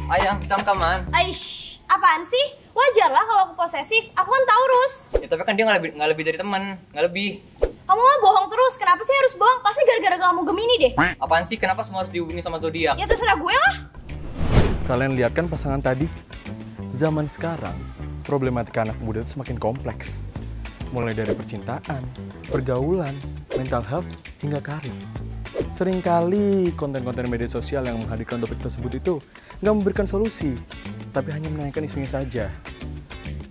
Ayang, cam-caman. Aish, apaan sih? Wajar lah kalau aku posesif. Aku kan Taurus. Ya, tapi kan dia nggak lebih dari teman, nggak lebih. Kamu mah bohong terus. Kenapa sih harus bohong? Pasti gara-gara kamu Gemini deh. Apaan sih? Kenapa semua harus dihubungi sama zodiak? Ya terserah gue lah. Kalian lihat kan pasangan tadi? Zaman sekarang, problematika anak muda itu semakin kompleks. Mulai dari percintaan, pergaulan, mental health, hingga karir. Seringkali konten-konten media sosial yang menghadirkan topik tersebut itu nggak memberikan solusi, tapi hanya menanyakan isunya saja.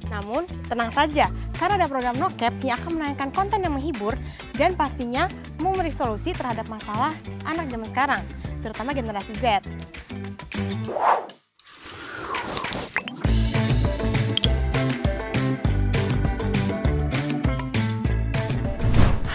Namun, tenang saja, karena ada program NoCap yang akan menayangkan konten yang menghibur dan pastinya memberi solusi terhadap masalah anak zaman sekarang, terutama generasi Z.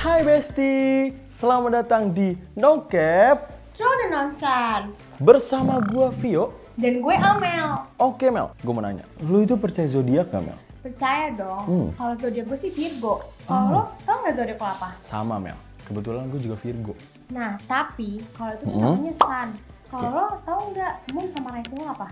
Hai Besti, selamat datang di NoCap Throw the nonsense. bersama gua Vio. Dan gue Amel. Oke Mel, gue mau nanya, lu itu percaya zodiak gak Mel? Percaya dong, kalau zodiak gue sih Virgo. Kalau lo tau nggak zodiak lo apa? Sama Mel, kebetulan gue juga Virgo. Nah, tapi kalau itu tuh namanya Sun. Kalau lo tau nggak Moon sama Rising lo apa?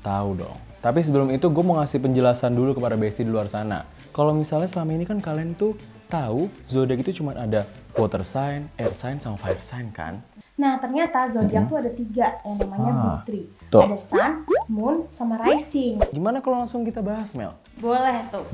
Tahu dong. Tapi sebelum itu gue mau ngasih penjelasan dulu kepada Besti di luar sana. Kalau misalnya selama ini kan kalian tuh tahu zodiak itu cuma ada water sign, air sign, sama fire sign kan? Nah, ternyata zodiak tuh ada 3 yang namanya Big Three. Tuh. Ada Sun, Moon, sama Rising. Gimana kalau langsung kita bahas Mel? Boleh tuh.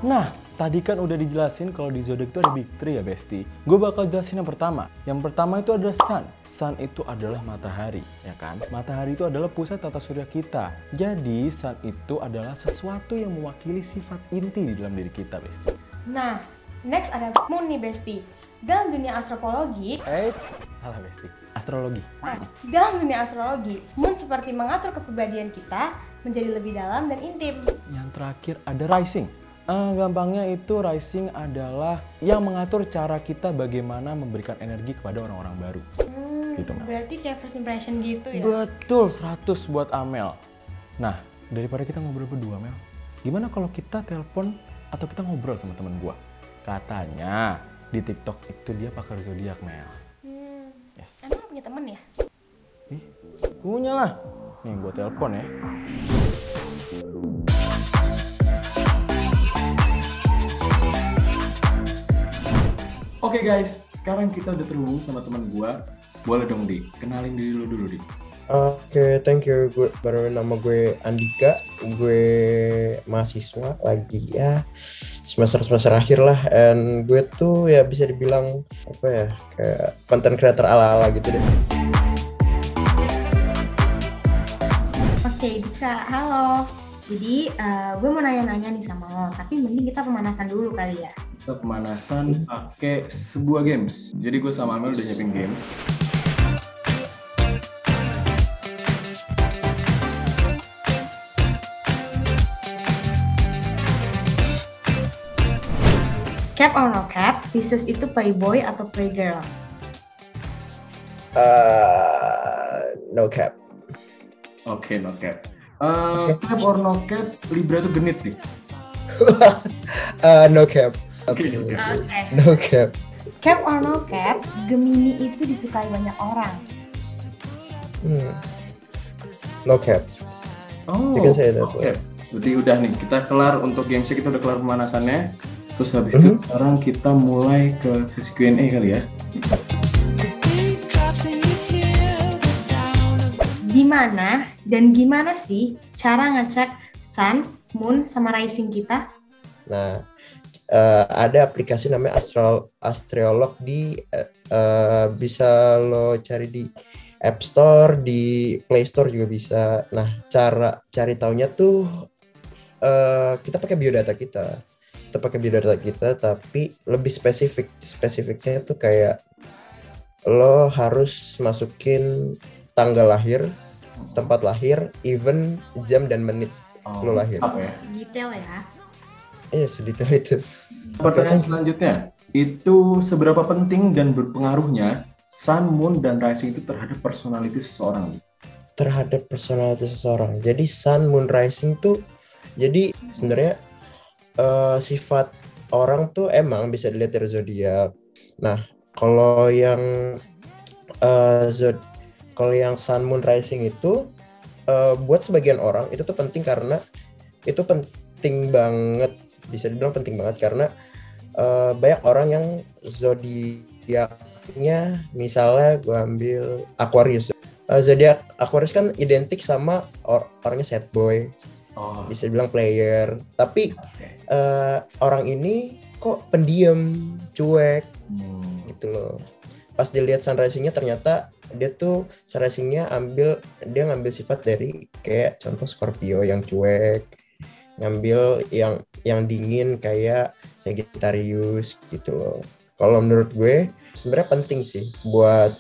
Nah, tadi kan udah dijelasin kalau di zodiak itu ada big three ya Besti. Gue bakal jelasin yang pertama. Yang pertama itu adalah Sun. Sun itu adalah matahari, ya kan? Matahari itu adalah pusat tata surya kita. Jadi, Sun itu adalah sesuatu yang mewakili sifat inti di dalam diri kita, Besti. Nah, next ada Moon nih, Besti. Dalam dunia astrologi, Salah Besti. Astrologi. dalam dunia astrologi, Moon seperti mengatur kepribadian kita menjadi lebih dalam dan intim. Yang terakhir ada rising. Gampangnya itu rising adalah yang mengatur cara kita bagaimana memberikan energi kepada orang-orang baru. Gitu, Mel. Berarti kayak first impression gitu ya? Betul, 100 buat Amel. Nah, daripada kita ngobrol berdua, Mel, gimana kalau kita telepon atau kita ngobrol sama temen gua? Katanya di TikTok itu dia pakar zodiak, Mel. Yes. Emang lo punya temen ya? Ih, punya lah. Nih, gua telepon ya. Oke guys, sekarang kita udah terhubung sama teman gua. Boleh dong, Di. Kenalin diri lu dulu, Di. Oke, thank you. Nama gue Andika. Gue mahasiswa lagi ya semester akhir lah. And gue tuh ya bisa dibilang apa ya, kayak content creator ala-ala gitu deh. Oke, Dika, halo. Jadi, gue mau nanya-nanya nih sama lo, tapi mending kita pemanasan dulu kali ya. Kita pemanasan pakai sebuah games. Jadi gue sama Amel udah nyiapin game. Cap or no cap, Pisces itu playboy atau playgirl? No cap. Oke, no cap. Cap or no cap, Libra tuh genit nih. No cap. Oke. No cap. Cap or no cap, Gemini itu disukai banyak orang. No cap. Oh, You can say that. oke. Berarti udah nih, kita kelar untuk gamesnya, kita udah kelar pemanasannya. Terus habis itu sekarang kita mulai ke sesi Q&A kali ya. Gimana dan gimana sih cara ngecek Sun, Moon, sama Rising kita? Nah, ada aplikasi namanya Astrolog di bisa lo cari di App Store, di Play Store juga bisa. Nah, cara cari taunya tuh kita pakai biodata kita. Kita pakai biodata kita, tapi lebih spesifik. Spesifiknya tuh kayak lo harus masukin tanggal lahir, tempat lahir, even jam dan menit lo lahir. Apa ya? Detail ya. Iya, sedetail itu. Pertanyaan selanjutnya, itu seberapa penting dan berpengaruhnya Sun, Moon, dan Rising itu terhadap personality seseorang? Terhadap personality seseorang. Jadi Sun, Moon, Rising tuh jadi sebenarnya sifat orang tuh emang bisa dilihat dari zodiak. Nah, kalau yang eh, zod kalau yang Sun Moon Rising itu buat sebagian orang itu tuh penting karena itu penting banget, bisa dibilang penting banget karena banyak orang yang zodiaknya, misalnya gue ambil Aquarius. Zodiak Aquarius kan identik sama orangnya sad boy, bisa dibilang player, tapi orang ini kok pendiam, cuek gitu loh. Pas dilihat sun rising-nya ternyata dia tuh sun rising-nya dia ngambil sifat dari kayak contoh Scorpio yang cuek, ngambil yang dingin kayak Sagittarius gitu loh. Kalau menurut gue sebenarnya penting sih buat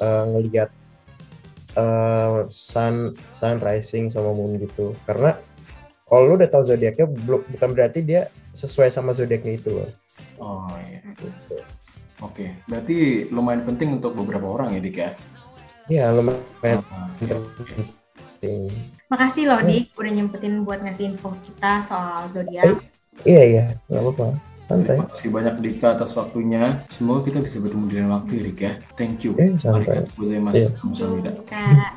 ngelihat sun rising sama moon gitu, karena kalau lu udah tahu zodiaknya bukan berarti dia sesuai sama zodiaknya itu loh. Oh iya. Gitu. Oke, berarti lumayan penting untuk beberapa orang ya Dik ya? Iya, lumayan Okay. penting. Makasih loh Dik, udah nyempetin buat ngasih info kita soal zodiak. Iya, nggak apa-apa. Santai. Terima kasih banyak Dika atas waktunya. Semoga kita bisa bertemu di lain waktu ya Dik ya. Thank you. Santai. Mas. Iya. Kak.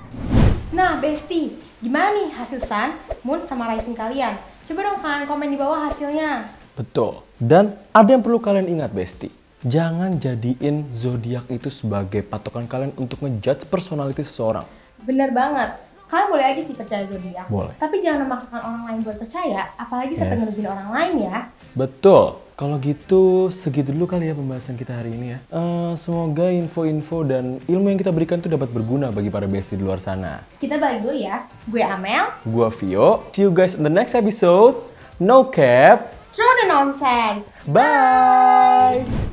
Nah, Besti, gimana nih hasil Sun, Moon, sama Rising kalian? Coba dong kalian komen di bawah hasilnya. Betul. Dan ada yang perlu kalian ingat Besti. Jangan jadiin zodiak itu sebagai patokan kalian untuk ngejudge personality seseorang. Bener banget. Kalian boleh aja sih percaya zodiak. Boleh. Tapi jangan memaksakan orang lain buat percaya, apalagi sampai ngerugiin orang lain ya. Betul. Kalau gitu, segitu dulu kali ya pembahasan kita hari ini ya. Semoga info-info dan ilmu yang kita berikan itu dapat berguna bagi para bestie di luar sana. Kita balik dulu ya. Gue Amel. Gua Vio. See you guys in the next episode. No cap. Throw the nonsense. Bye.